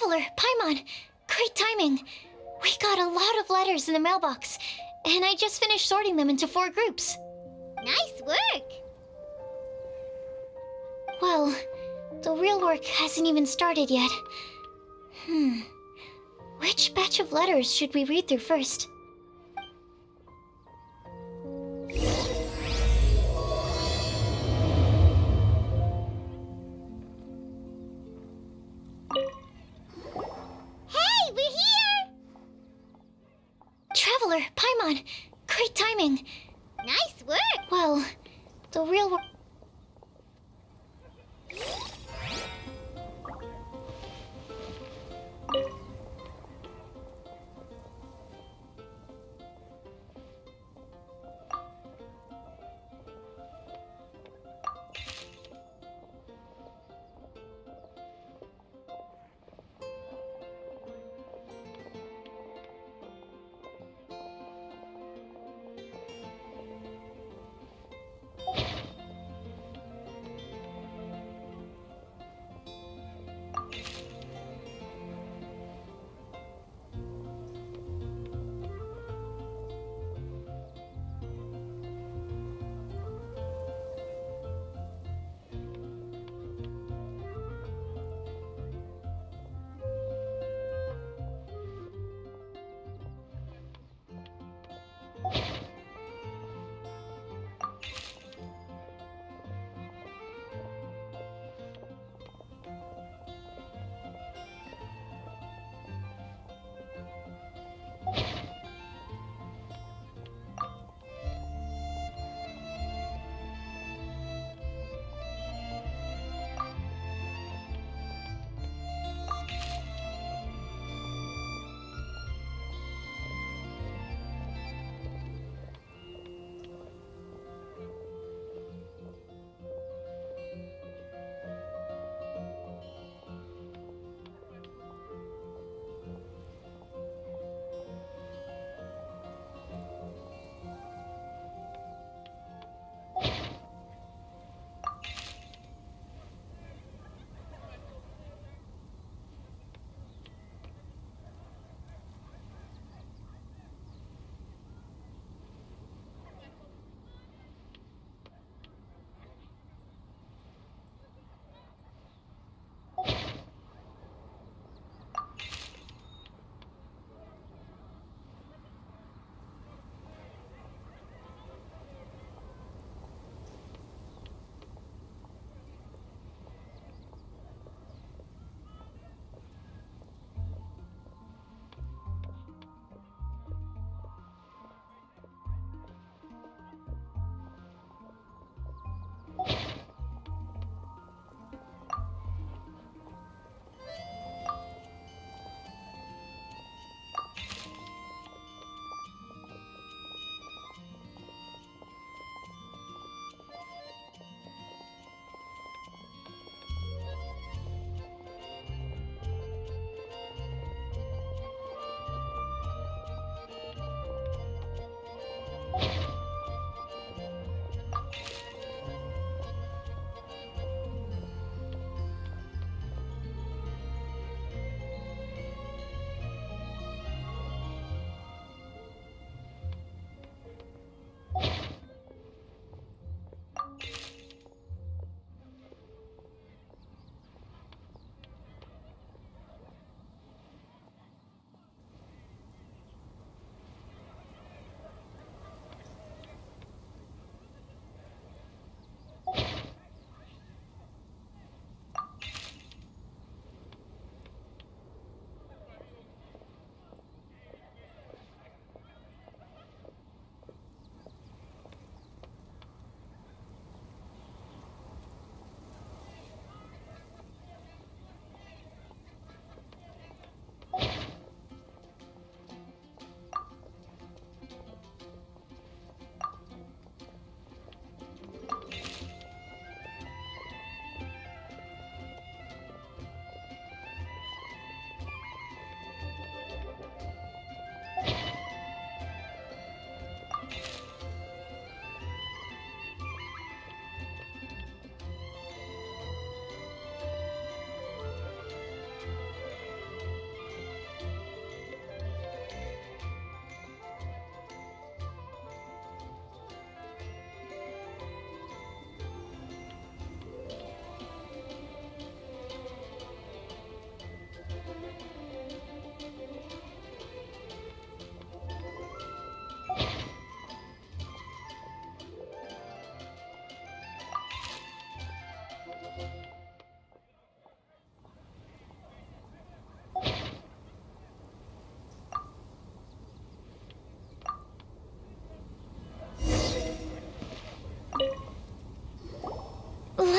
Traveler, Paimon, great timing. We got a lot of letters in the mailbox, and I just finished sorting them into 4 groups. Nice work! Well, the real work hasn't even started yet. Which batch of letters should we read through first? Hey, we're here! Traveler, Paimon, great timing. Nice work! Well, the real work...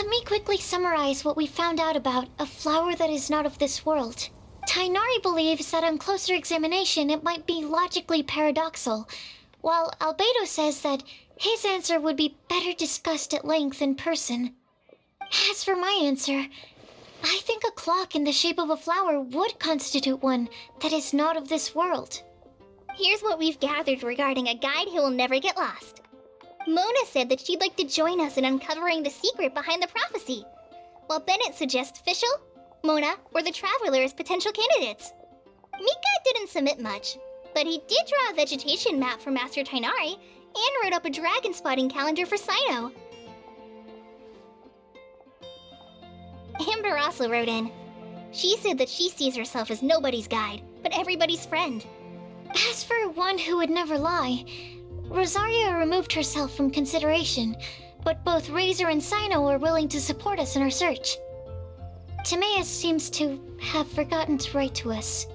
let me quickly summarize what we found out about a flower that is not of this world. Tainari believes that on closer examination it might be logically paradoxal, while Albedo says that his answer would be better discussed at length in person. As for my answer, I think a clock in the shape of a flower would constitute one that is not of this world. Here's what we've gathered regarding a guide who will never get lost. Mona said that she'd like to join us in uncovering the secret behind the prophecy, while Bennett suggests Fischl, Mona, or the Traveler as potential candidates. Mika didn't submit much, but he did draw a vegetation map for Master Tainari and wrote up a dragon spotting calendar for Saito. Amber also wrote in. She said that she sees herself as nobody's guide, but everybody's friend. As for one who would never lie, Rosario removed herself from consideration, but both Razor and Sino are willing to support us in our search. Timaeus seems to have forgotten to write to us.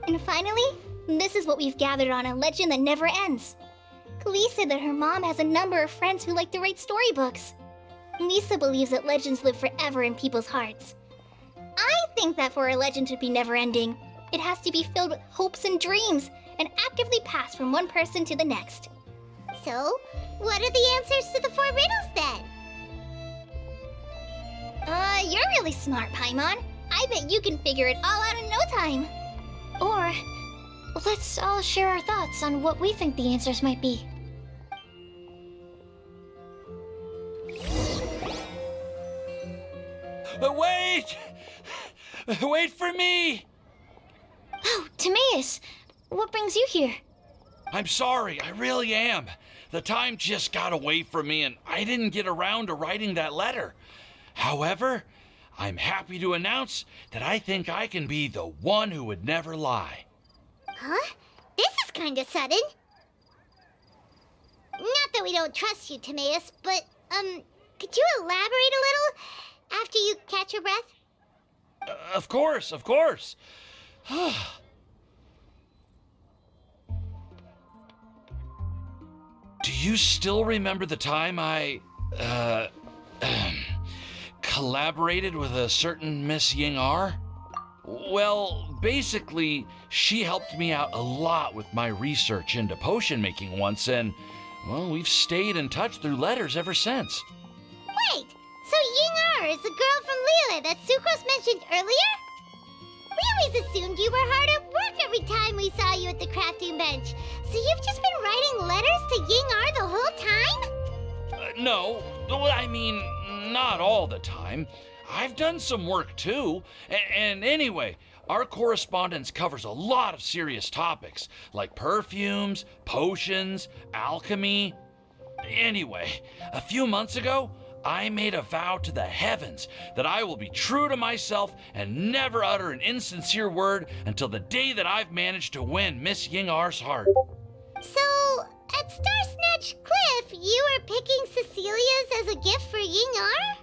And finally, this is what we've gathered on a legend that never ends. Klee said that her mom has a number of friends who like to write storybooks. Lisa believes that legends live forever in people's hearts. I think that for a legend to be never-ending, it has to be filled with hopes and dreams and actively passed from one person to the next. So, what are the answers to the 4 riddles then? You're really smart, Paimon. I bet you can figure it all out in no time. Or, let's all share our thoughts on what we think the answers might be. Wait! Wait for me! Oh, Timaeus, what brings you here? I'm sorry, I really am. The time just got away from me and I didn't get around to writing that letter. However, I'm happy to announce that I think I can be the one who would never lie. Huh? This is kinda sudden. Not that we don't trust you, Timaeus, but, could you elaborate a little after you catch your breath? Of course, of course. Do you still remember the time I, collaborated with a certain Miss Ying-R? Well, basically, she helped me out a lot with my research into potion making once, and, well, we've stayed in touch through letters ever since. Wait, so Ying-R is the girl from Lila that Sucrose mentioned earlier? We always assumed you were hard at work every time we saw you at the crafting bench. So you've just been writing letters to Ying-R the whole time? No, I mean, not all the time. I've done some work too. And anyway, our correspondence covers a lot of serious topics, like perfumes, potions, alchemy. Anyway, a few months ago, I made a vow to the heavens that I will be true to myself and never utter an insincere word until the day that I've managed to win Miss Ying-R's heart. So, at Star Snatch Cliff, you were picking Cecilia's as a gift for Ying-R?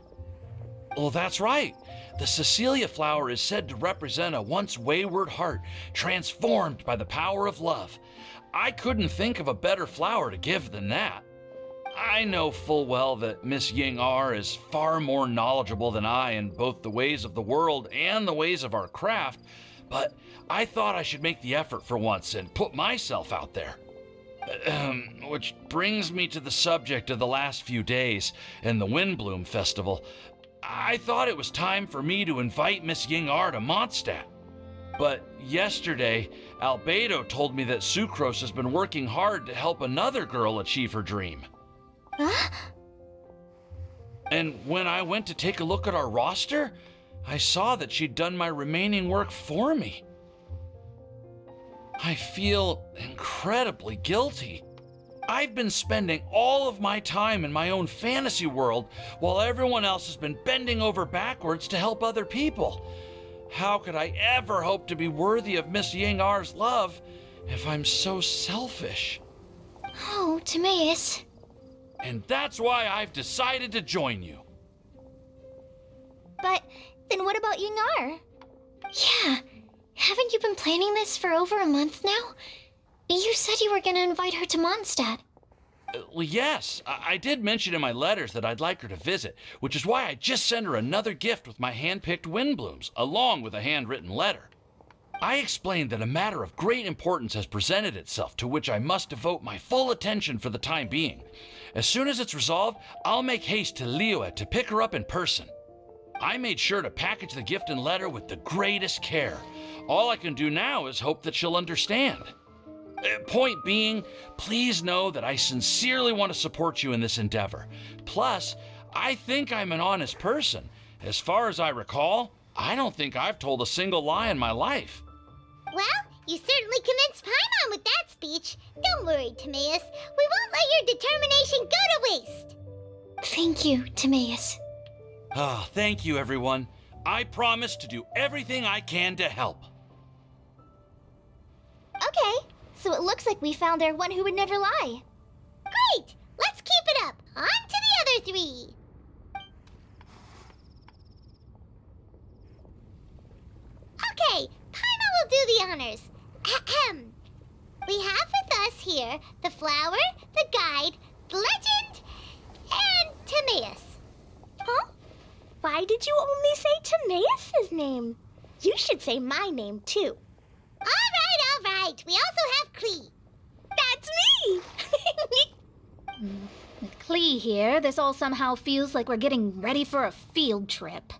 Well, that's right. The Cecilia flower is said to represent a once wayward heart transformed by the power of love. I couldn't think of a better flower to give than that. I know full well that Miss Ying-R is far more knowledgeable than I in both the ways of the world and the ways of our craft, but I thought I should make the effort for once and put myself out there. Which brings me to the subject of the last few days and the Windblume Festival. I thought it was time for me to invite Miss Ying-R to Mondstadt. But yesterday, Albedo told me that Sucrose has been working hard to help another girl achieve her dream. Huh? And when I went to take a look at our roster, I saw that she'd done my remaining work for me. I feel incredibly guilty. I've been spending all of my time in my own fantasy world while everyone else has been bending over backwards to help other people. How could I ever hope to be worthy of Miss Ying-R's love if I'm so selfish? Oh, Timaeus. And that's why I've decided to join you. But then what about Ying-R? Yeah, haven't you been planning this for over a month now? You said you were gonna invite her to Mondstadt. Well, yes, I did mention in my letters that I'd like her to visit, which is why I just sent her another gift with my hand-picked Windblooms, along with a handwritten letter. I explained that a matter of great importance has presented itself to which I must devote my full attention for the time being. As soon as it's resolved, I'll make haste to Liyue to pick her up in person. I made sure to package the gift and letter with the greatest care. All I can do now is hope that she'll understand. Point being, please know that I sincerely want to support you in this endeavor. Plus, I think I'm an honest person. As far as I recall, I don't think I've told a single lie in my life. Well, you certainly convinced Paimon with that speech. Don't worry, Timaeus. We won't let your determination go to waste. Thank you, Timaeus. Ah, thank you, everyone. I promise to do everything I can to help. Okay, so it looks like we found our one who would never lie. Great! Let's keep it up. On to the other three. Okay, Paimon will do the honors. Ahem. We have with us here the flower, the guide, the legend, and Timaeus. Huh? Why did you only say Timaeus' name? You should say my name, too. All right. We also have Klee. That's me! With Klee here, this all somehow feels like we're getting ready for a field trip.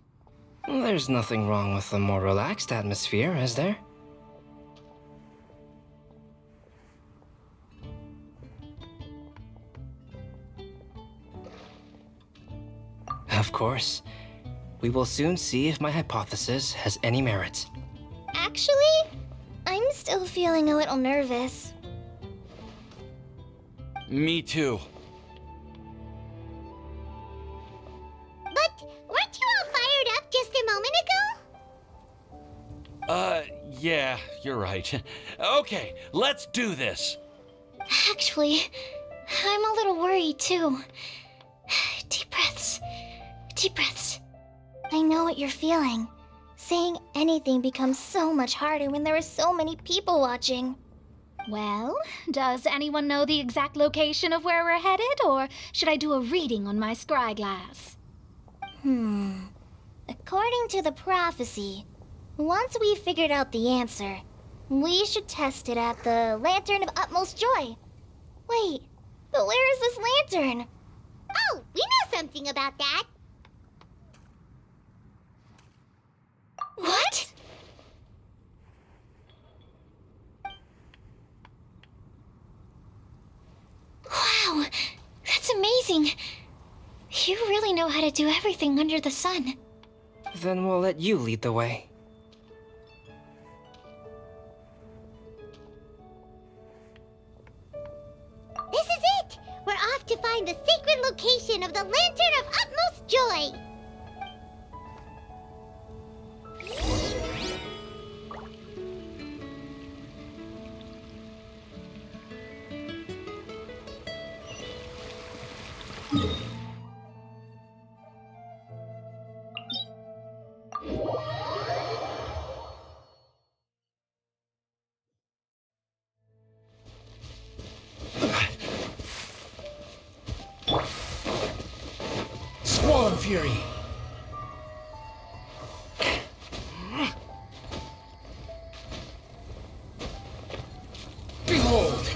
There's nothing wrong with a more relaxed atmosphere, is there? Of course. We will soon see if my hypothesis has any merit. Actually, I'm still feeling a little nervous. Me too. But weren't you all fired up just a moment ago? Yeah, you're right. Okay, let's do this. Actually, I'm a little worried too. Deep breaths. Deep breaths. I know what you're feeling. Saying anything becomes so much harder when there are so many people watching. Well, does anyone know the exact location of where we're headed, or should I do a reading on my scry glass? According to the prophecy, once we've figured out the answer, we should test it at the Lantern of Utmost Joy. Wait, but where is this lantern? Oh, we know something about that. What? Wow, that's amazing. You really know how to do everything under the sun. Then we'll let you lead the way. This is it! We're off to find the sacred location of the Lantern of Utmost Joy! Swan Fury! Behold!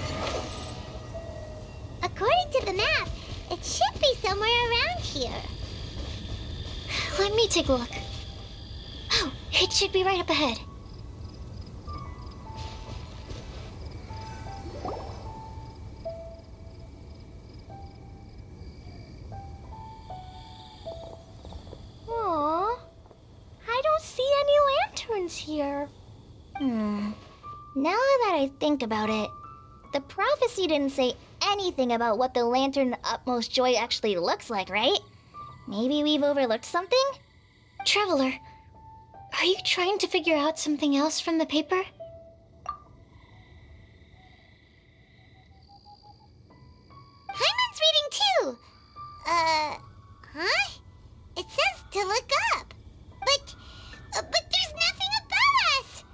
According to the map, it should be somewhere around here. Let me take a look. Oh, it should be right up ahead. Aww. I don't see any lanterns here. Now that I think about it, the prophecy didn't say anything about what the Lantern of Utmost Joy actually looks like, right? Maybe we've overlooked something? Traveler, are you trying to figure out something else from the paper? Hyman's reading too! Huh? It says to look up. But there's nothing above us!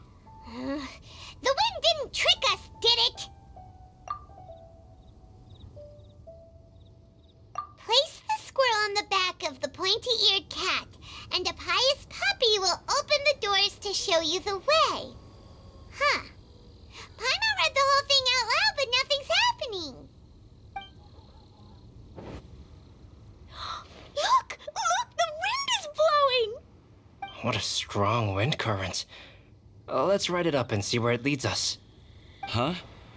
The wind didn't trick us, did it? you the way. Huh. Paimon read the whole thing out loud, but nothing's happening. Look! Look! The wind is blowing! What a strong wind current. Let's ride it up and see where it leads us. Huh?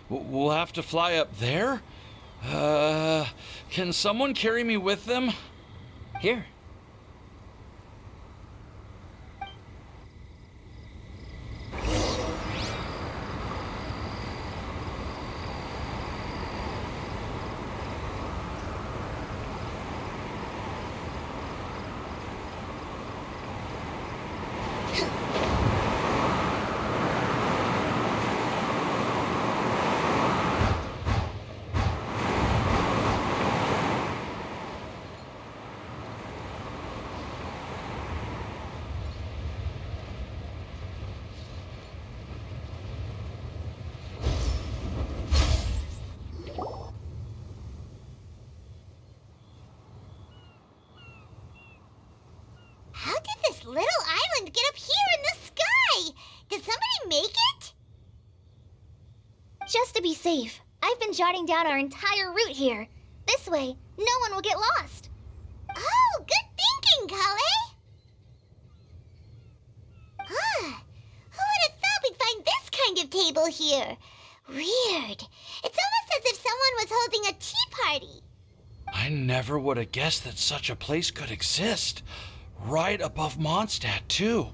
We'll have to fly up there? Can someone carry me with them? Here. How did this little island get up here in the sky? Did somebody make it? Just to be safe, I've been jotting down our entire route here. This way, no one will get lost. Oh, good thinking, Kale. Ah, who would have thought we'd find this kind of table here? Weird. It's almost as if someone was holding a tea party. I never would have guessed that such a place could exist. Right above Mondstadt, too.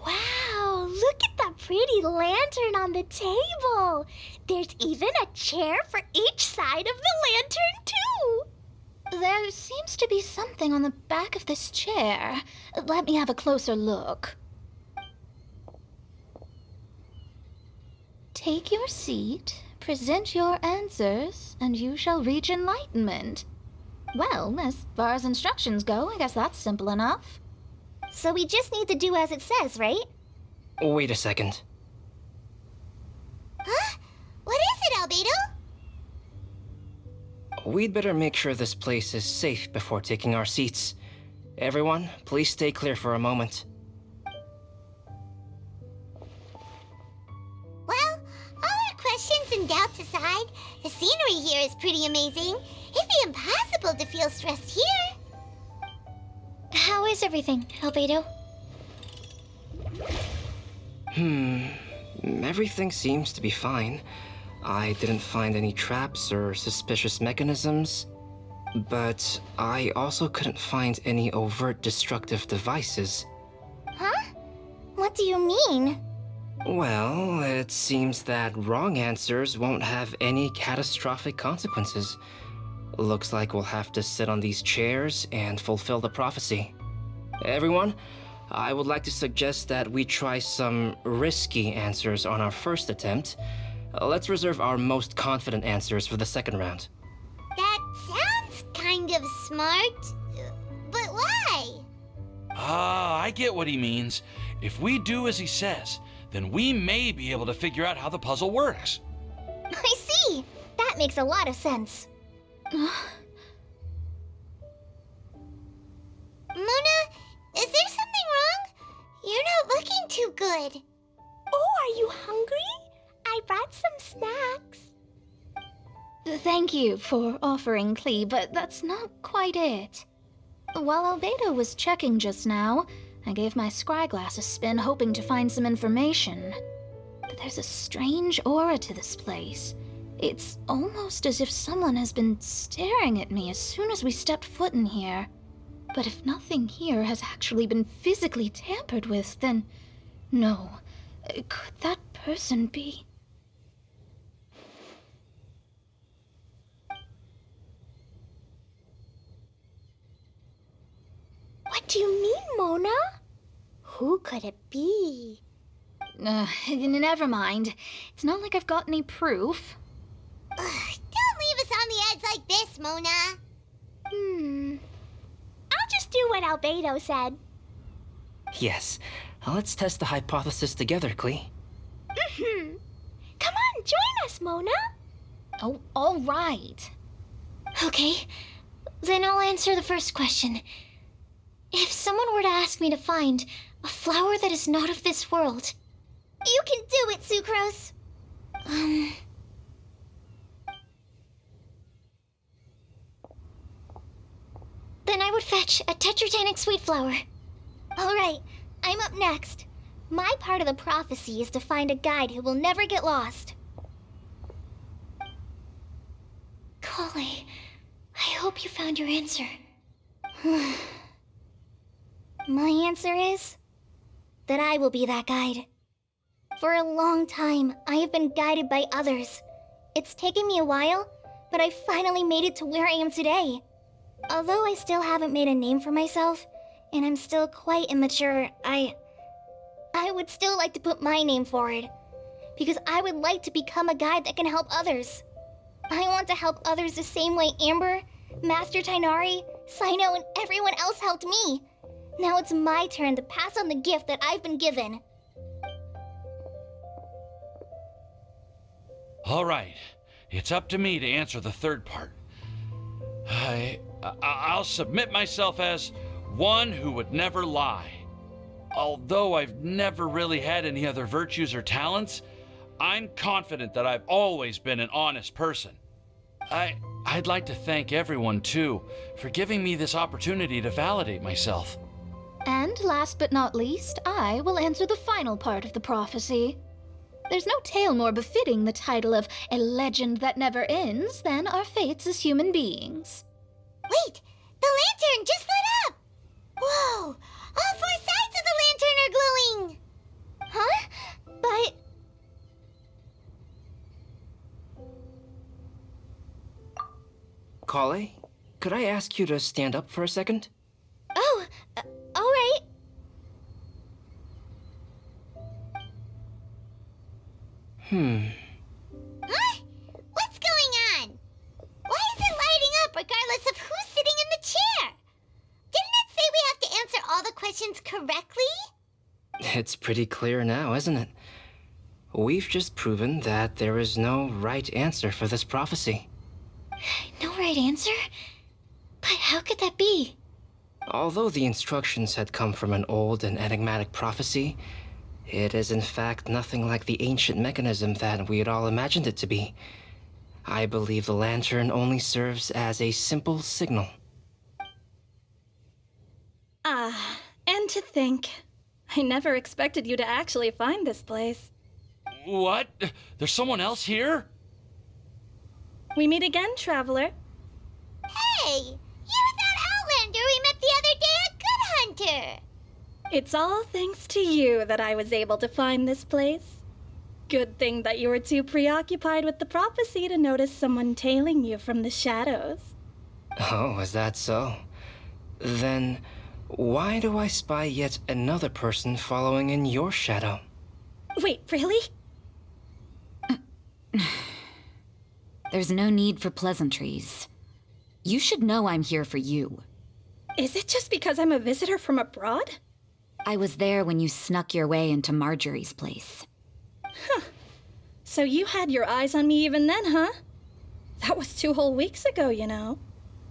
Wow, look at that pretty lantern on the table. There's even a chair for each side of the lantern, too. There seems to be something on the back of this chair. Let me have a closer look. Take your seat, present your answers, and you shall reach enlightenment. Well, as far as instructions go, I guess that's simple enough. So we just need to do as it says, right? Wait a second. Huh? What is it, Albedo? We'd better make sure this place is safe before taking our seats. Everyone, please stay clear for a moment. Well, all our questions and doubts aside, the scenery here is pretty amazing. It'd be impossible to feel stressed here. How is everything, Albedo? Everything seems to be fine. I didn't find any traps or suspicious mechanisms, but I also couldn't find any overt destructive devices. Huh? What do you mean? Well, it seems that wrong answers won't have any catastrophic consequences. Looks like we'll have to sit on these chairs and fulfill the prophecy. Everyone, I would like to suggest that we try some risky answers on our first attempt. Let's reserve our most confident answers for the second round. That sounds kind of smart, but why? Ah, I get what he means. If we do as he says, then we may be able to figure out how the puzzle works. I see. That makes a lot of sense. Mona, is there something wrong? You're not looking too good. Oh, are you hungry? I brought some snacks. Thank you for offering, Klee, but that's not quite it. While Albedo was checking just now, I gave my scryglass a spin hoping to find some information. But there's a strange aura to this place. It's almost as if someone has been staring at me as soon as we stepped foot in here. But if nothing here has actually been physically tampered with, then no. Could that person be? What do you mean, Mona? Who could it be? Never mind. It's not like I've got any proof. Don't leave us on the edge like this, Mona. I'll just do what Albedo said. Yes, let's test the hypothesis together, Klee. Come on, join us, Mona. Oh, all right. Okay, then I'll answer the first question. If someone were to ask me to find a flower that is not of this world, You can do it, Sucrose! then I would fetch a tetragenic sweet flower. Alright, I'm up next. My part of the prophecy is to find a guide who will never get lost. Kali, I hope you found your answer. My answer is that I will be that guide. For a long time, I have been guided by others. It's taken me a while, but I finally made it to where I am today. Although I still haven't made a name for myself, and I'm still quite immature, I would still like to put my name forward. Because I would like to become a guide that can help others. I want to help others the same way Amber, Master Tainari, Sino, and everyone else helped me. Now it's my turn to pass on the gift that I've been given. All right, it's up to me to answer the third part. I'll submit myself as one who would never lie. Although I've never really had any other virtues or talents, I'm confident that I've always been an honest person. I'd like to thank everyone, too, for giving me this opportunity to validate myself. And last but not least, I will answer the final part of the prophecy. There's no tale more befitting the title of a legend that never ends than our fates as human beings. Wait! The lantern just lit up! Whoa! All four sides of the lantern are glowing! Huh? But... Kale, could I ask you to stand up for a second? Oh, alright. Huh? What's going on? Why is it lighting up regardless of who's sitting in the chair? Didn't it say we have to answer all the questions correctly? It's pretty clear now, isn't it? We've just proven that there is no right answer for this prophecy. No right answer? But how could that be? Although the instructions had come from an old and enigmatic prophecy, it is in fact nothing like the ancient mechanism that we had all imagined it to be. I believe the lantern only serves as a simple signal. And to think, I never expected you to actually find this place. What? There's someone else here? We meet again, traveler. Hey! You're that Outlander we met the other day at Good Hunter! It's all thanks to you that I was able to find this place. Good thing that you were too preoccupied with the prophecy to notice someone tailing you from the shadows. Oh, is that so? Then, why do I spy yet another person following in your shadow? Wait, really? There's no need for pleasantries. You should know I'm here for you. Is it just because I'm a visitor from abroad? I was there when you snuck your way into Marjorie's place. So you had your eyes on me even then, huh? That was 2 whole weeks ago, you know.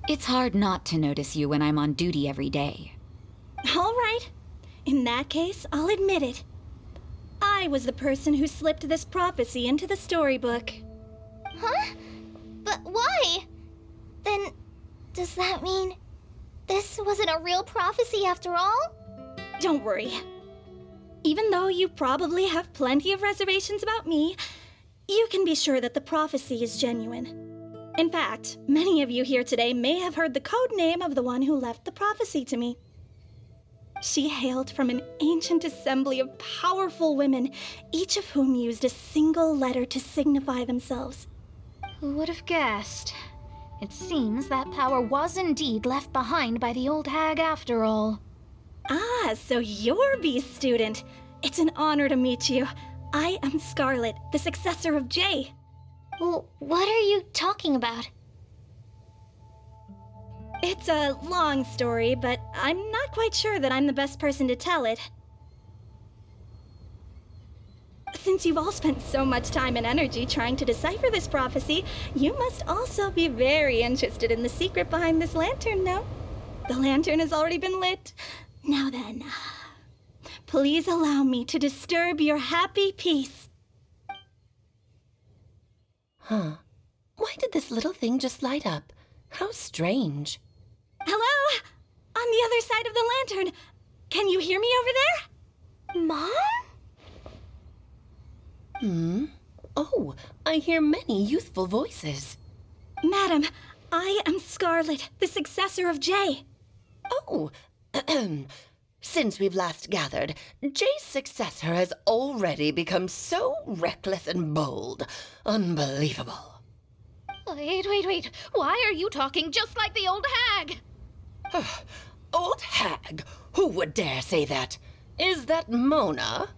It's hard not to notice you when I'm on duty every day. All right. In that case, I'll admit it. I was the person who slipped this prophecy into the storybook. Huh? But why? Then, does that mean this wasn't a real prophecy after all? Don't worry. Even though you probably have plenty of reservations about me, you can be sure that the prophecy is genuine. In fact, many of you here today may have heard the code name of the one who left the prophecy to me. She hailed from an ancient assembly of powerful women, each of whom used a single letter to signify themselves. Who would have guessed? It seems that power was indeed left behind by the old hag after all. Ah, so you're B's student. It's an honor to meet you. I am Scarlet, the successor of Jay. Well, what are you talking about? It's a long story, but I'm not quite sure that I'm the best person to tell it. Since you've all spent so much time and energy trying to decipher this prophecy, you must also be very interested in the secret behind this lantern, no? The lantern has already been lit. Now then, please allow me to disturb your happy peace. Huh. Why did this little thing just light up? How strange. Hello? On the other side of the lantern. Can you hear me over there? Mom? Oh, I hear many youthful voices. Madam, I am Scarlet, the successor of Jay. Oh, since we've last gathered, Jay's successor has already become so reckless and bold. Unbelievable. Wait. Why are you talking just like the old hag? Old hag? Who would dare say that? Is that Mona?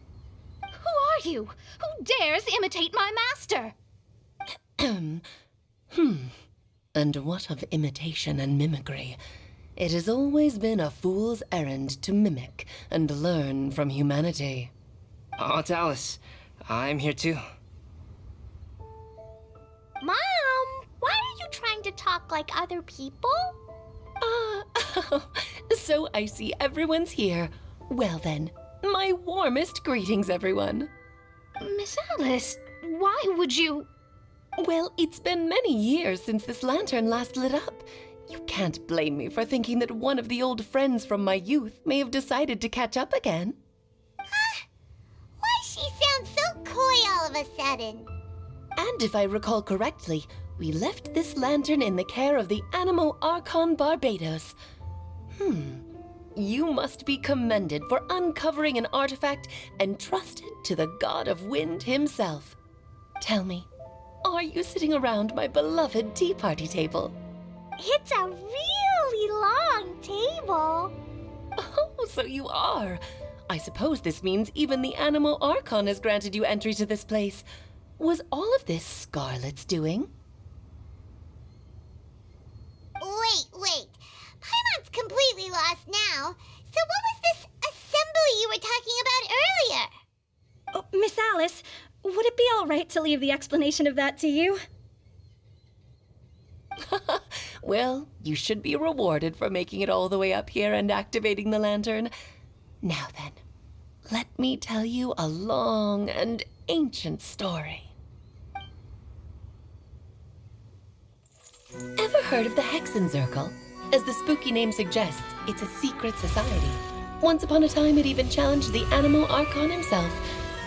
Who are you? Who dares imitate my master? And what of imitation and mimicry? It has always been a fool's errand to mimic and learn from humanity. Aunt Alice, I'm here too. Mom, why are you trying to talk like other people? So I see everyone's here. Well then, my warmest greetings, everyone. Miss Alice, why would you... Well, it's been many years since this lantern last lit up. You can't blame me for thinking that one of the old friends from my youth may have decided to catch up again. Why she sounds so coy all of a sudden? And if I recall correctly, we left this lantern in the care of the Animo Archon Barbados. You must be commended for uncovering an artifact entrusted to the god of wind himself. Tell me, are you sitting around my beloved tea party table? It's a really long table. Oh, so you are. I suppose this means even the Animo Archon has granted you entry to this place. Was all of this Scarlet's doing? Wait. Paimon's completely lost now. So what was this assembly you were talking about earlier? Oh, Miss Alice, would it be all right to leave the explanation of that to you? Well, you should be rewarded for making it all the way up here and activating the lantern. Now then, let me tell you a long and ancient story. Ever heard of the Hexenzirkel? As the spooky name suggests, it's a secret society. Once upon a time, it even challenged the Animo Archon himself.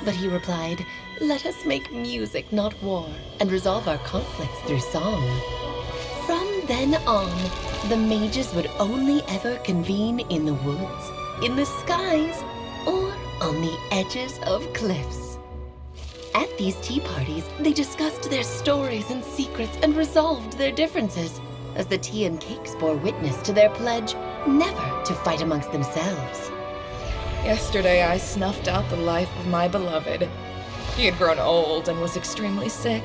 But he replied, "Let us make music, not war, and resolve our conflicts through song." From then on, the mages would only ever convene in the woods, in the skies, or on the edges of cliffs. At these tea parties, they discussed their stories and secrets and resolved their differences, as the tea and cakes bore witness to their pledge never to fight amongst themselves. Yesterday I snuffed out the life of my beloved. He had grown old and was extremely sick.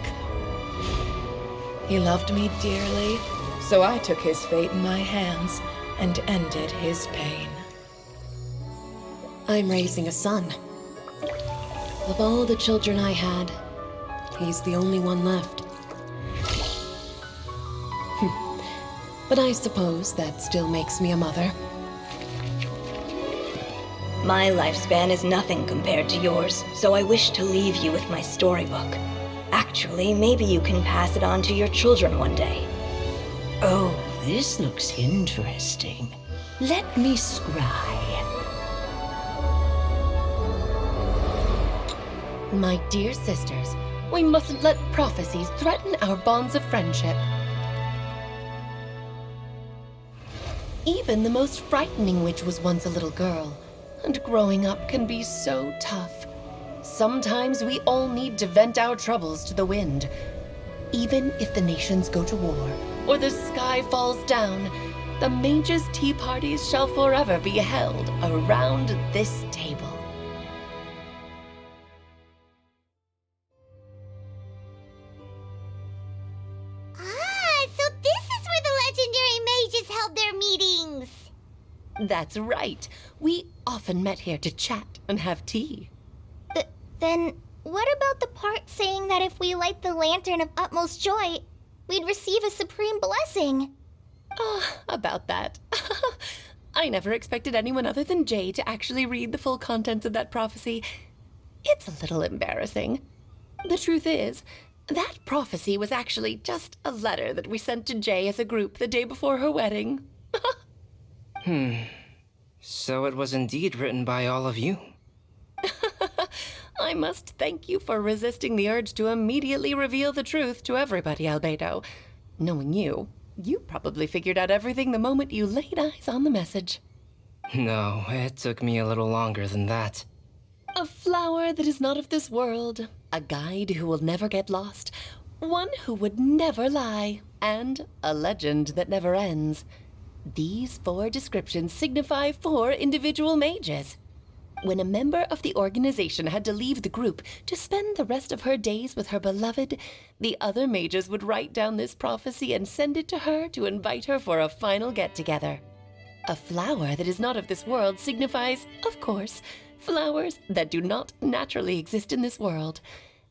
He loved me dearly, so I took his fate in my hands and ended his pain. I'm raising a son. Of all the children I had, he's the only one left. But I suppose that still makes me a mother. My lifespan is nothing compared to yours, so I wish to leave you with my storybook. Actually, maybe you can pass it on to your children one day. Oh, this looks interesting. Let me scry. My dear sisters, we mustn't let prophecies threaten our bonds of friendship. Even the most frightening witch was once a little girl, and growing up can be so tough. Sometimes we all need to vent our troubles to the wind. Even if the nations go to war, or the sky falls down, the mages' tea parties shall forever be held around this table. So this is where the legendary mages held their meetings. That's right. We often met here to chat and have tea. Then what about the part saying that if we light the lantern of utmost joy, we'd receive a supreme blessing? About that. I never expected anyone other than Jay to actually read the full contents of that prophecy. It's a little embarrassing. The truth is, that prophecy was actually just a letter that we sent to Jay as a group the day before her wedding. So it was indeed written by all of you. I must thank you for resisting the urge to immediately reveal the truth to everybody, Albedo. Knowing you, you probably figured out everything the moment you laid eyes on the message. No, it took me a little longer than that. A flower that is not of this world, a guide who will never get lost, one who would never lie, and a legend that never ends. These 4 descriptions signify 4 individual mages. When a member of the organization had to leave the group to spend the rest of her days with her beloved, the other mages would write down this prophecy and send it to her to invite her for a final get-together. A flower that is not of this world signifies, of course, flowers that do not naturally exist in this world.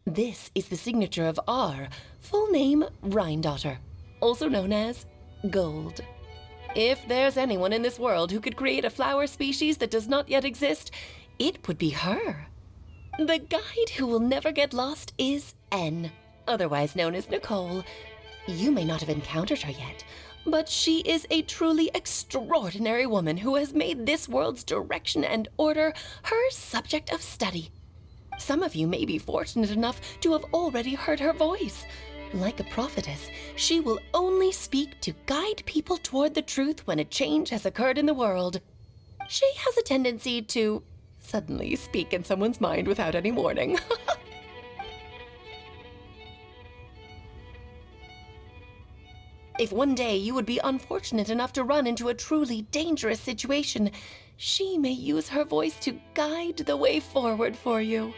This is the signature of our full name, Rhine-daughter, also known as Gold. If there's anyone in this world who could create a flower species that does not yet exist, it would be her. The guide who will never get lost is N, otherwise known as Nicole. You may not have encountered her yet, but she is a truly extraordinary woman who has made this world's direction and order her subject of study. Some of you may be fortunate enough to have already heard her voice. Like a prophetess, she will only speak to guide people toward the truth when a change has occurred in the world. She has a tendency to suddenly speak in someone's mind without any warning. If one day you would be unfortunate enough to run into a truly dangerous situation, she may use her voice to guide the way forward for you.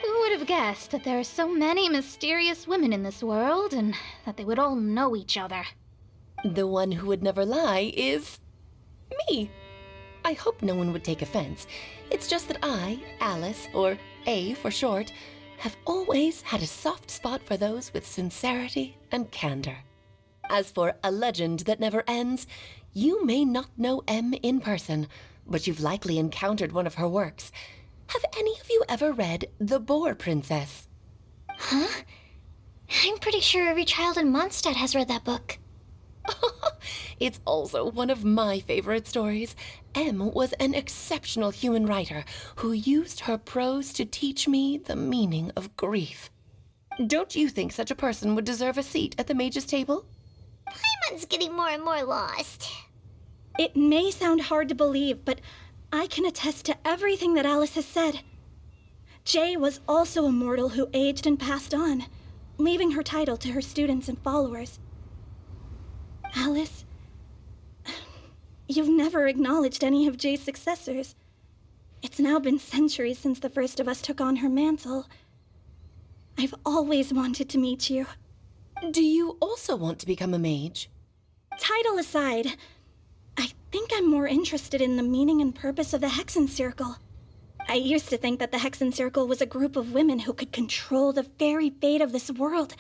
Who would have guessed that there are so many mysterious women in this world, and that they would all know each other? The one who would never lie is me. I hope no one would take offense. It's just that I, Alice, or A for short, have always had a soft spot for those with sincerity and candor. As for a legend that never ends, you may not know M in person, but you've likely encountered one of her works. Have any of you ever read The Boar Princess? Huh? I'm pretty sure every child in Mondstadt has read that book. It's also one of my favorite stories. M was an exceptional human writer who used her prose to teach me the meaning of grief. Don't you think such a person would deserve a seat at the mage's table? Paimon's getting more and more lost. It may sound hard to believe, but I can attest to everything that Alice has said. Jay was also a mortal who aged and passed on, leaving her title to her students and followers. Alice, you've never acknowledged any of Jay's successors. It's now been centuries since the first of us took on her mantle. I've always wanted to meet you. Do you also want to become a mage? Title aside, I think I'm more interested in the meaning and purpose of the Hexen Circle. I used to think that the Hexen Circle was a group of women who could control the very fate of this world.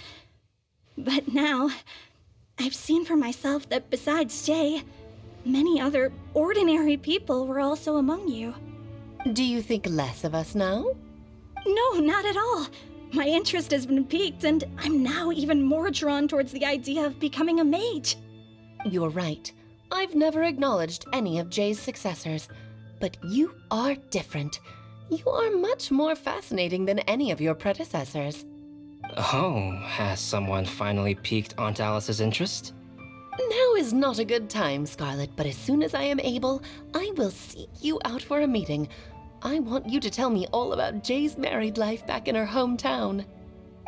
But now, I've seen for myself that besides Jay, many other ordinary people were also among you. Do you think less of us now? No, not at all. My interest has been piqued, and I'm now even more drawn towards the idea of becoming a mage. You're right. I've never acknowledged any of Jay's successors, but you are different. You are much more fascinating than any of your predecessors. Oh, has someone finally piqued Aunt Alice's interest? Now is not a good time, Scarlet, but as soon as I am able, I will seek you out for a meeting. I want you to tell me all about Jay's married life back in her hometown.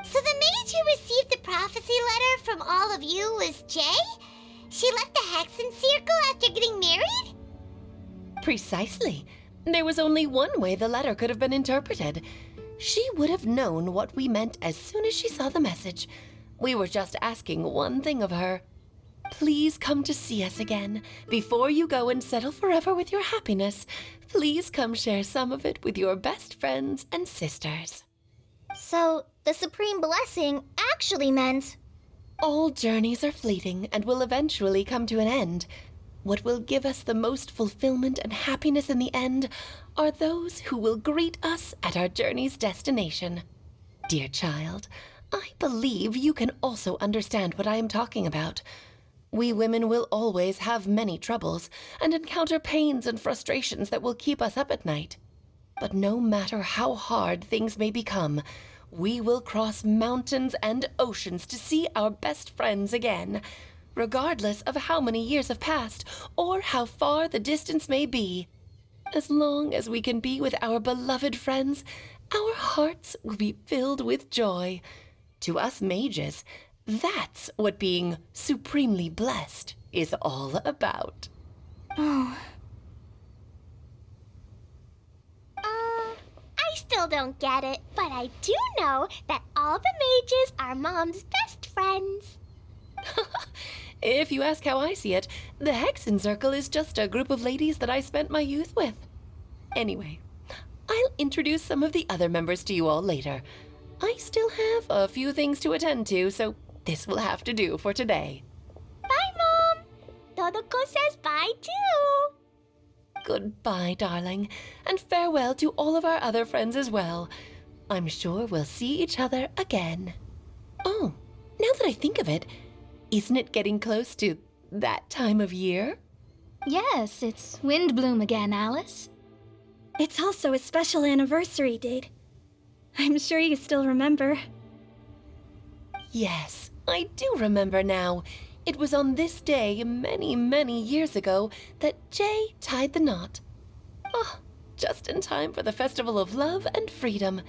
So the mage who received the prophecy letter from all of you was Jay? She left the Hexen Circle after getting married? Precisely. There was only one way the letter could have been interpreted. She would have known what we meant as soon as she saw the message. We were just asking one thing of her. Please come to see us again. Before you go and settle forever with your happiness, please come share some of it with your best friends and sisters. So, the Supreme Blessing actually meant... All journeys are fleeting and will eventually come to an end. What will give us the most fulfillment and happiness in the end are those who will greet us at our journey's destination. Dear child, I believe you can also understand what I am talking about. We women will always have many troubles and encounter pains and frustrations that will keep us up at night. But no matter how hard things may become, we will cross mountains and oceans to see our best friends again, regardless of how many years have passed or how far the distance may be. As long as we can be with our beloved friends, our hearts will be filled with joy. To us mages, that's what being supremely blessed is all about. Oh. I still don't get it, but I do know that all the mages are Mom's best friends. If you ask how I see it, the Hexen Circle is just a group of ladies that I spent my youth with. Anyway, I'll introduce some of the other members to you all later. I still have a few things to attend to, so this will have to do for today. Bye, Mom! Todoko says bye, too! Goodbye, darling, and farewell to all of our other friends as well. I'm sure we'll see each other again. Oh, now that I think of it, isn't it getting close to that time of year? Yes, it's Windblume again, Alice. It's also a special anniversary date. I'm sure you still remember. Yes, I do remember now. It was on this day many, many years ago that Jay tied the knot. Oh, just in time for the Festival of Love and Freedom.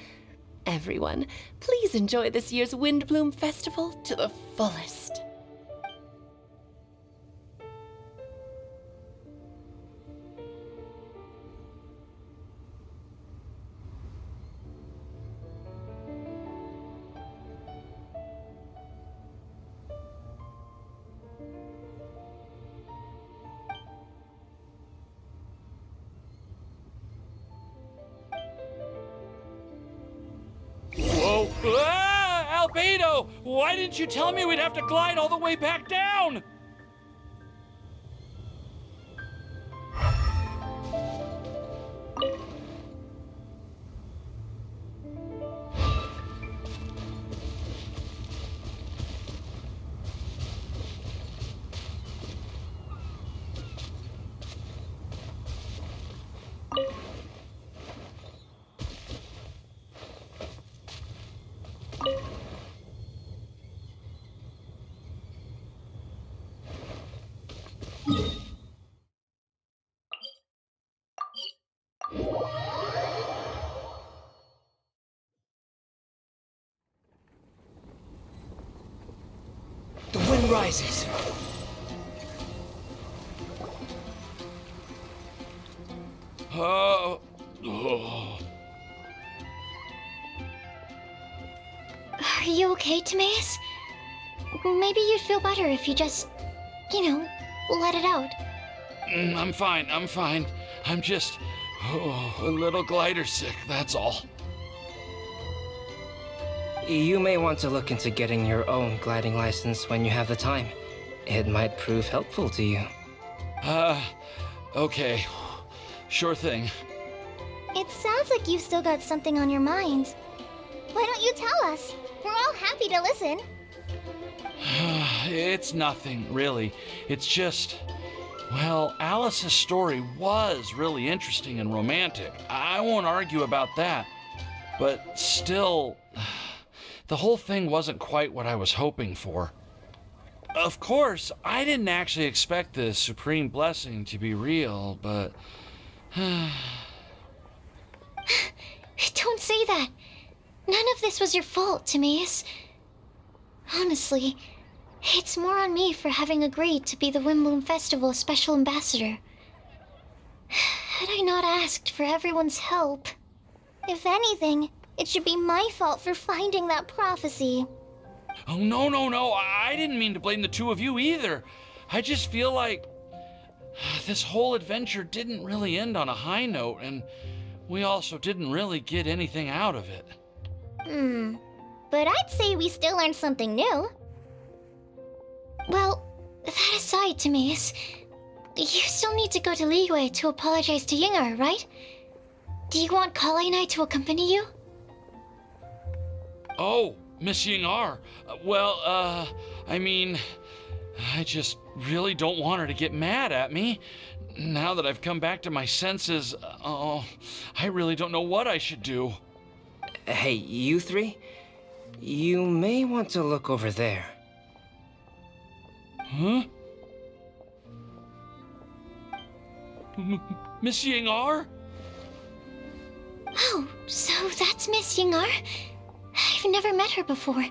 Everyone, please enjoy this year's Windblume Festival to the fullest. Whoa! Ah! Albedo! Why didn't you tell me we'd have to glide all the way back down? The wind rises. Oh. Are you okay, Timaeus? Maybe you'd feel better if you just, let it out. I'm fine. I'm just a little glider sick, that's all. You may want to look into getting your own gliding license when you have the time. It might prove helpful to you. Okay. Sure thing. It sounds like you've still got something on your mind. Why don't you tell us? We're all happy to listen. It's nothing, really. It's just... Well, Alice's story was really interesting and romantic. I won't argue about that. But still, the whole thing wasn't quite what I was hoping for. Of course, I didn't actually expect the supreme blessing to be real, but... Don't say that. None of this was your fault, Timaeus. Honestly, it's more on me for having agreed to be the Windblume Festival special ambassador. Had I not asked for everyone's help... If anything, it should be my fault for finding that prophecy. Oh, no. I didn't mean to blame the two of you either. I just feel like this whole adventure didn't really end on a high note, and we also didn't really get anything out of it. But I'd say we still learned something new. Well, that aside, Timaeus, you still need to go to Liyue to apologize to Yingar, right? Do you want Kale and I to accompany you? Oh, Miss Yingar. I mean, I just really don't want her to get mad at me. Now that I've come back to my senses, I really don't know what I should do. Hey, you three? You may want to look over there. Huh? Miss Yingar? Oh, so that's Miss Yingar? I've never met her before.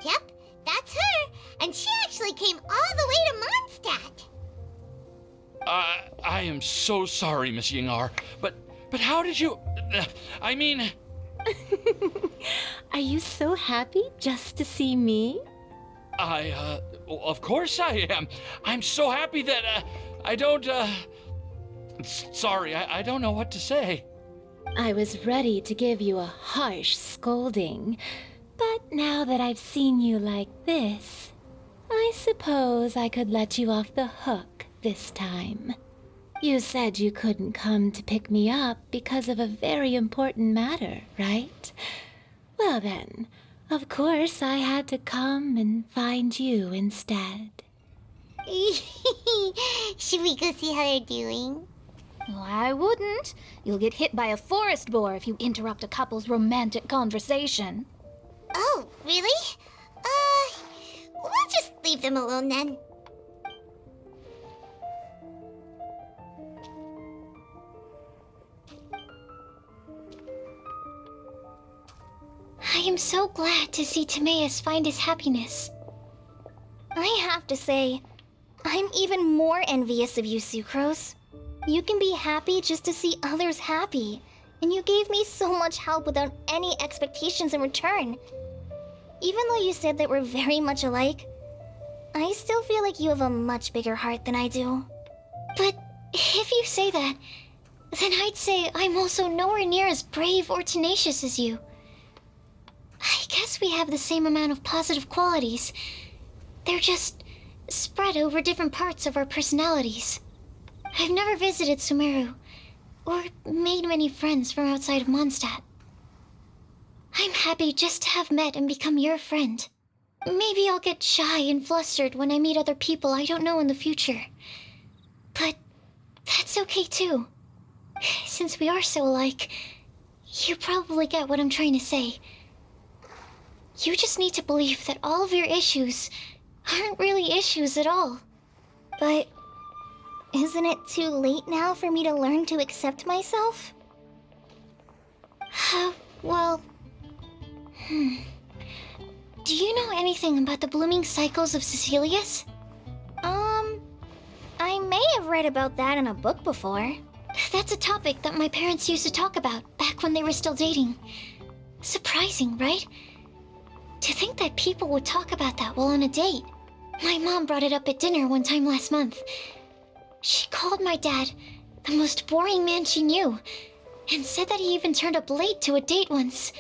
Yep, that's her. And she actually came all the way to Mondstadt. I am so sorry, Miss Yingar, but how did you... I mean... Are you so happy just to see me? Of course I am. I'm so happy that, I don't, sorry, I don't know what to say. I was ready to give you a harsh scolding, but now that I've seen you like this, I suppose I could let you off the hook this time. You said you couldn't come to pick me up because of a very important matter, right? Well then, of course I had to come and find you instead. Should we go see how they're doing? Well, I wouldn't. You'll get hit by a forest boar if you interrupt a couple's romantic conversation. Oh, really? We'll just leave them alone then. I am so glad to see Timaeus find his happiness. I have to say, I'm even more envious of you, Sucrose. You can be happy just to see others happy, and you gave me so much help without any expectations in return. Even though you said that we're very much alike, I still feel like you have a much bigger heart than I do. But if you say that, then I'd say I'm also nowhere near as brave or tenacious as you. I guess we have the same amount of positive qualities. They're just spread over different parts of our personalities. I've never visited Sumeru, or made many friends from outside of Mondstadt. I'm happy just to have met and become your friend. Maybe I'll get shy and flustered when I meet other people I don't know in the future. But that's okay too. Since we are so alike, you probably get what I'm trying to say. You just need to believe that all of your issues aren't really issues at all. But isn't it too late now for me to learn to accept myself? Well... Do you know anything about the blooming cycles of Cecilius? I may have read about that in a book before. That's a topic that my parents used to talk about back when they were still dating. Surprising, right? To think that people would talk about that while on a date. My mom brought it up at dinner one time last month. She called my dad the most boring man she knew, and said that he even turned up late to a date once,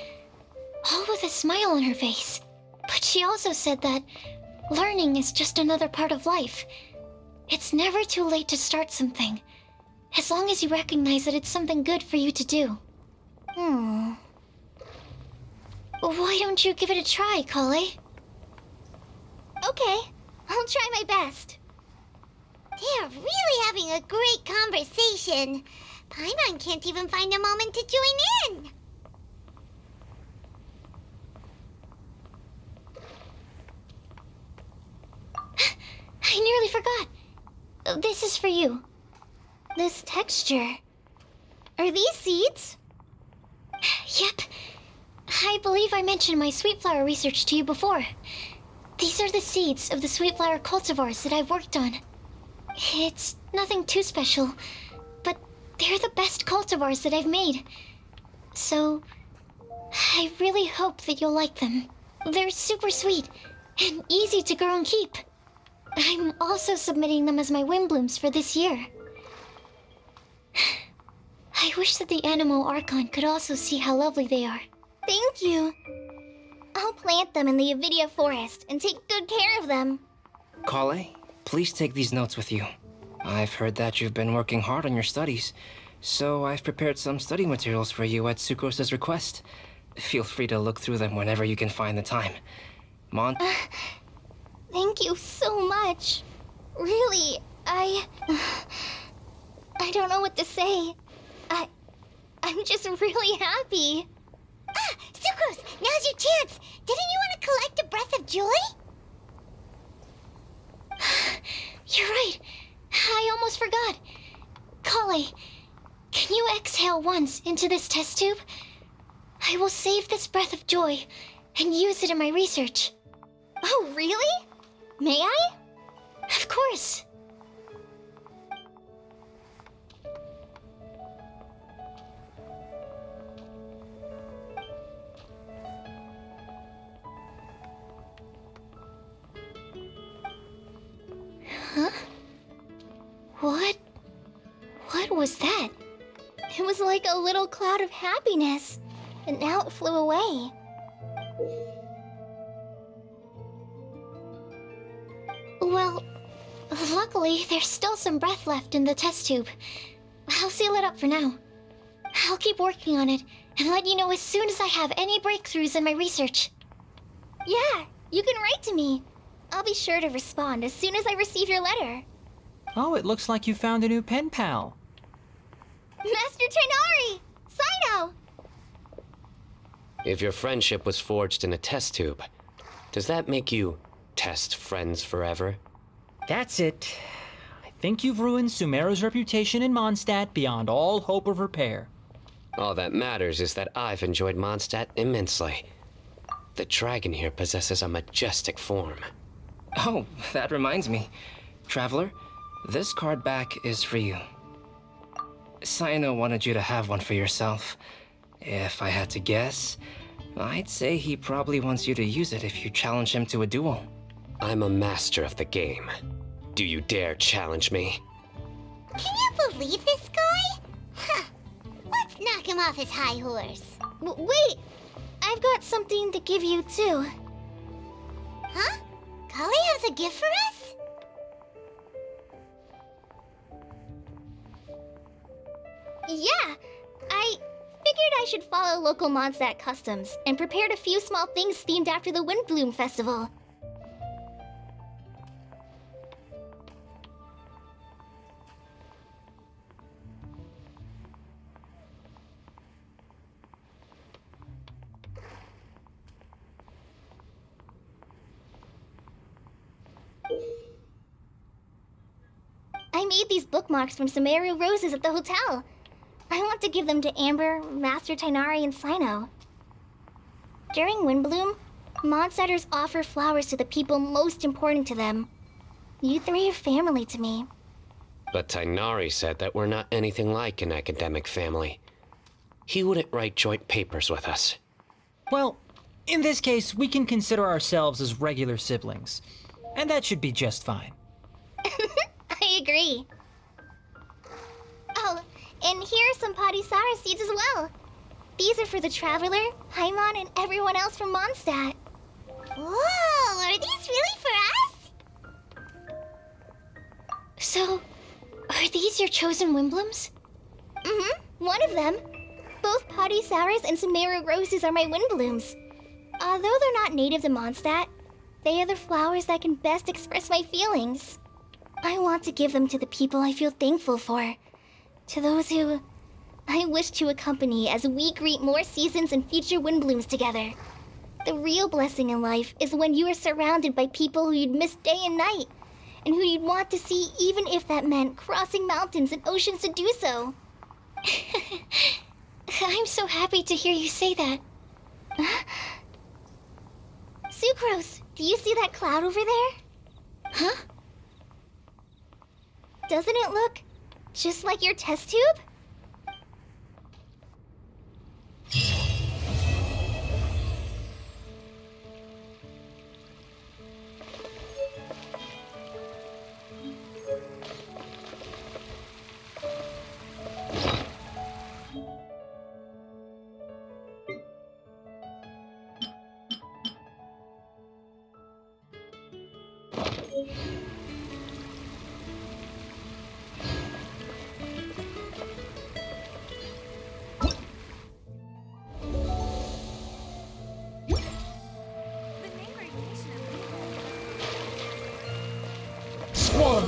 all with a smile on her face. But she also said that learning is just another part of life. It's never too late to start something, as long as you recognize that it's something good for you to do. Why don't you give it a try, Kale? Okay, I'll try my best. They're really having a great conversation. Paimon can't even find a moment to join in. I nearly forgot. This is for you. This texture. Are these seeds? Yep. I believe I mentioned my sweet flower research to you before. These are the seeds of the sweet flower cultivars that I've worked on. It's nothing too special, but they're the best cultivars that I've made. So, I really hope that you'll like them. They're super sweet and easy to grow and keep. I'm also submitting them as my Windblooms for this year. I wish that the Animo Archon could also see how lovely they are. Thank you. I'll plant them in the Avidia forest and take good care of them. Kale, Please take these notes with you. I've heard that you've been working hard on your studies, so I've prepared some study materials for you at Sucrose's request. Feel free to look through them whenever you can find the time. Thank you so much. Really, I don't know what to say. I'm just really happy. Ah, Sucrose, now's your chance. Didn't you want to collect a breath of joy? You're right. I almost forgot. Kale, can you exhale once into this test tube? I will save this breath of joy and use it in my research. Oh, really? May I? Of course. Huh? What was that? It was like a little cloud of happiness, and now it flew away. Well, luckily, there's still some breath left in the test tube. I'll seal it up for now. I'll keep working on it and let you know as soon as I have any breakthroughs in my research. Yeah, you can write to me. I'll be sure to respond as soon as I receive your letter. Oh, it looks like you found a new pen pal. Master Tainari! Sino! If your friendship was forged in a test tube, does that make you test friends forever? That's it. I think you've ruined Sumeru's reputation in Mondstadt beyond all hope of repair. All that matters is that I've enjoyed Mondstadt immensely. The dragon here possesses a majestic form. Oh, that reminds me. Traveler, this card back is for you. Sino wanted you to have one for yourself. If I had to guess, I'd say he probably wants you to use it if you challenge him to a duel. I'm a master of the game. Do you dare challenge me? Can you believe this guy? Huh. Let's knock him off his high horse. Wait! I've got something to give you, too. Huh? Kale has a gift for us? Yeah! I figured I should follow local Mondstadt customs and prepared a few small things themed after the Windblume festival. I made these bookmarks from Sumeru roses at the hotel. I want to give them to Amber, Master Tainari, and Sino. During Windblume, Mondstatters offer flowers to the people most important to them. You three are family to me. But Tainari said that we're not anything like an academic family. He wouldn't write joint papers with us. Well, in this case, we can consider ourselves as regular siblings. And that should be just fine. I agree. Oh, and here are some Padisara seeds as well. These are for the Traveler, Paimon, and everyone else from Mondstadt. Whoa, are these really for us? So, are these your chosen Windblooms? One of them. Both Padisaras and Sumeru roses are my Windblooms. Although they're not native to Mondstadt, they are the flowers that can best express my feelings. I want to give them to the people I feel thankful for. To those who I wish to accompany as we greet more seasons and future Windblooms together. The real blessing in life is when you are surrounded by people who you'd miss day and night, and who you'd want to see even if that meant crossing mountains and oceans to do so. I'm so happy to hear you say that. Sucrose, do you see that cloud over there? Huh? Doesn't it look just like your test tube?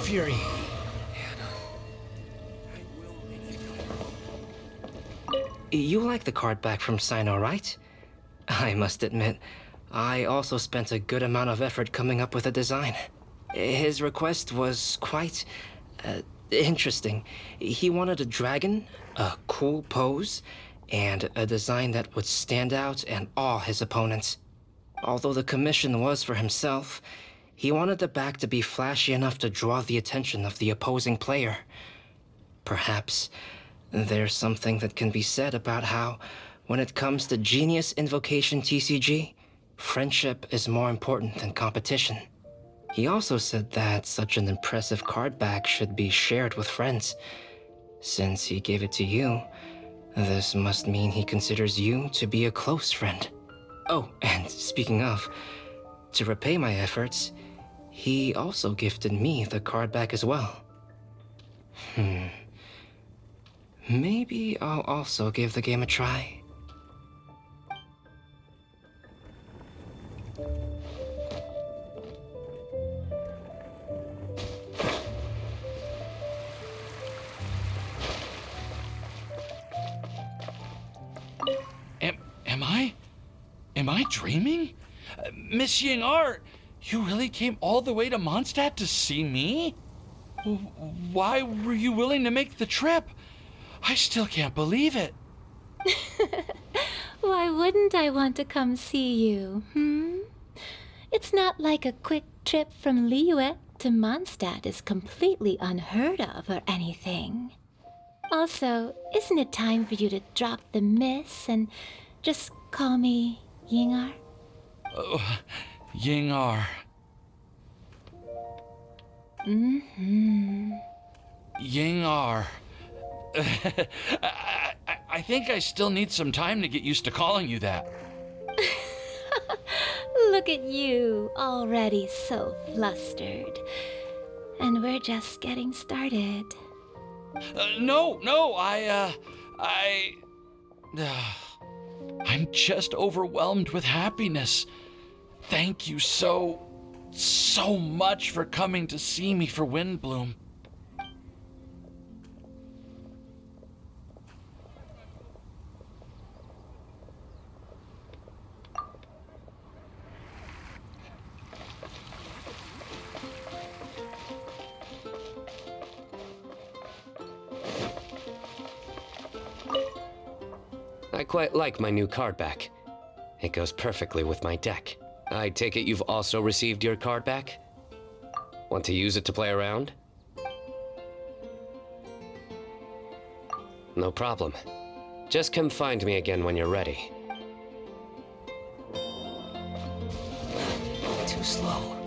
Fury. You like the card back from Sino, right? I must admit, I also spent a good amount of effort coming up with a design. His request was quite interesting. He wanted a dragon, a cool pose, and a design that would stand out and awe his opponents. Although the commission was for himself, he wanted the back to be flashy enough to draw the attention of the opposing player. Perhaps there's something that can be said about how, when it comes to Genius Invocation TCG, friendship is more important than competition. He also said that such an impressive card back should be shared with friends. Since he gave it to you, this must mean he considers you to be a close friend. Oh, and speaking of, to repay my efforts, he also gifted me the card back as well. Maybe I'll also give the game a try. Am I dreaming? Miss Ying-Ar, you really came all the way to Mondstadt to see me? Why were you willing to make the trip? I still can't believe it. Why wouldn't I want to come see you, It's not like a quick trip from Liyue to Mondstadt is completely unheard of or anything. Also, isn't it time for you to drop the miss and just call me Ying-Ar? Oh, Ying-Ar. Ying-Ar. I think I still need some time to get used to calling you that. Look at you, already so flustered. And we're just getting started. No, I'm just overwhelmed with happiness. Thank you so much for coming to see me for Windblume. I quite like my new card back. It goes perfectly with my deck. I take it you've also received your card back? Want to use it to play around? No problem. Just come find me again when you're ready. Too slow.